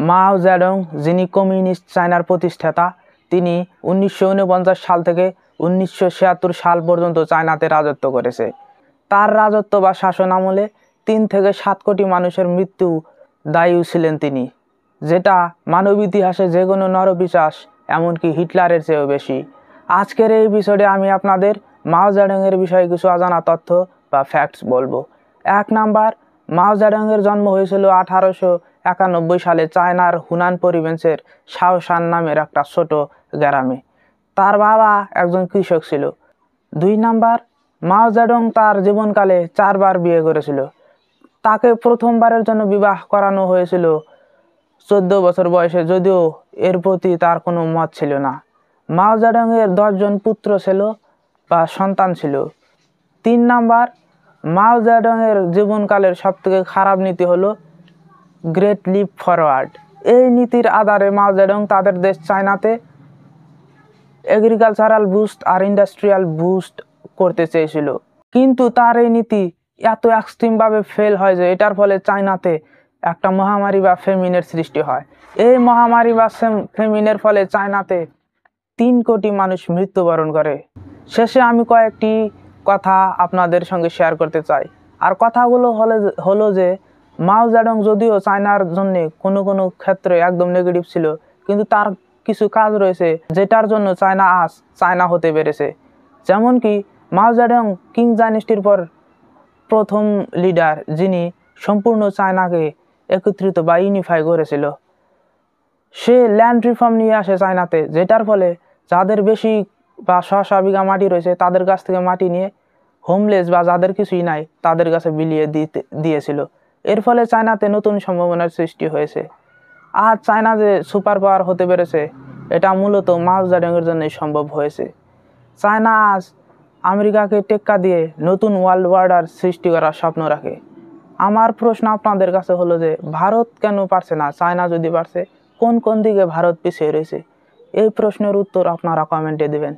মাও জেডং, যিনি কমিউনিস্ট চায়নার প্রতিষ্ঠাতা, তিনি 1949 সাল থেকে 1976 সাল পর্যন্ত চায়নাতে রাজত্ব করেছে। তার রাজত্ব বা শাসন আমলে 3 থেকে 7 কোটি মানুষের মৃত্যু দায়ী ছিলেন তিনি, যেটা মানব ইতিহাসে যে কোনো নরপিশাচ এমনকি হিটলারের চেয়েও বেশি। আজকের এই এপিসোডে আমি আপনাদের মাও জেডংয়ের বিষয়ে কিছু অজানা তথ্য বা ফ্যাক্টস বলবো। 1 নাম্বার, মাও জেডংয়ের জন্ম হয়েছিল 1891 সালে চায়নার হুনান প্রভিন্সের শাওশান নামের একটা ছোট গ্রামে। তার বাবা একজন কৃষক ছিল। 2 নাম্বার, মাও জেডং তার জীবনকালে 4 বার বিয়ে করেছিল। তাকে প্রথমবারের জন্য বিবাহ করানো হয়েছিল 14 বছর বয়সে, যদিও এর প্রতি তার কোনো মত ছিল না। মাও জেডং এর 10 জন পুত্র ছিল বা সন্তান ছিল। 3 নাম্বার, মাও জেডং এর জীবনকালের সবথেকে খারাপ নীতি হলো গ্রেট লিপ ফরওয়ার্ড। এই নীতির আধারে মাও জেডং তাদের দেশ চায়নাতে এগ্রিকালচারাল বুস্ট আর ইন্ডাস্ট্রিয়াল বুস্ট করতে চেয়েছিল, কিন্তু তার এই নীতি এত এক্সট্রিমভাবে ফেল হয় যে এটার ফলে চায়নাতে একটা মহামারী বা ফেমিনের সৃষ্টি হয়। এই মহামারী বা ফেমিনের ফলে চায়নাতে 3 কোটি মানুষ মৃত্যুবরণ করে। শেষে আমি কয়েকটি কথা আপনাদের সঙ্গে শেয়ার করতে চাই। আর কথাগুলো হলো যে মাও জেডং যদিও চায়নার জন্য কোনো ক্ষেত্রে একদম নেগেটিভ ছিল, কিন্তু তার কিছু কাজ রয়েছে যেটার জন্য চায়না আজ চায়না হতে পেরেছে। যেমন কি মাও জেডং কিং ডাইনেস্টির পর প্রথম লিডার যিনি সম্পূর্ণ চায়নাকে একত্রিত বা ইউনিফাই করেছিল। সে ল্যান্ড রিফর্ম নিয়ে আসে চায়নাতে, যেটার ফলে যাদের বেশি বা 100 বিঘা মাটি রয়েছে তাদের কাছ থেকে মাটি নিয়ে হোমলেস বা যাদের কিছুই নাই তাদের কাছে বিলিয়ে দিয়েছিল। এর ফলে চায়নাতে নতুন সম্ভাবনার সৃষ্টি হয়েছে। আজ চায়না যে সুপার পাওয়ার হতে পেরেছে এটা মূলত মাও জেডং এর জন্যই সম্ভব হয়েছে। চায়না আজ আমেরিকাকে টেক্কা দিয়ে নতুন ওয়ার্ল্ড অর্ডার সৃষ্টি করার স্বপ্ন রাখে। আমার প্রশ্ন আপনাদের কাছে হলো যে ভারত কেন পারছে না? চায়না যদি পারছে, কোন দিকে ভারত পিছিয়ে রয়েছে? এই প্রশ্নের উত্তর আপনারা কমেন্টে দেবেন।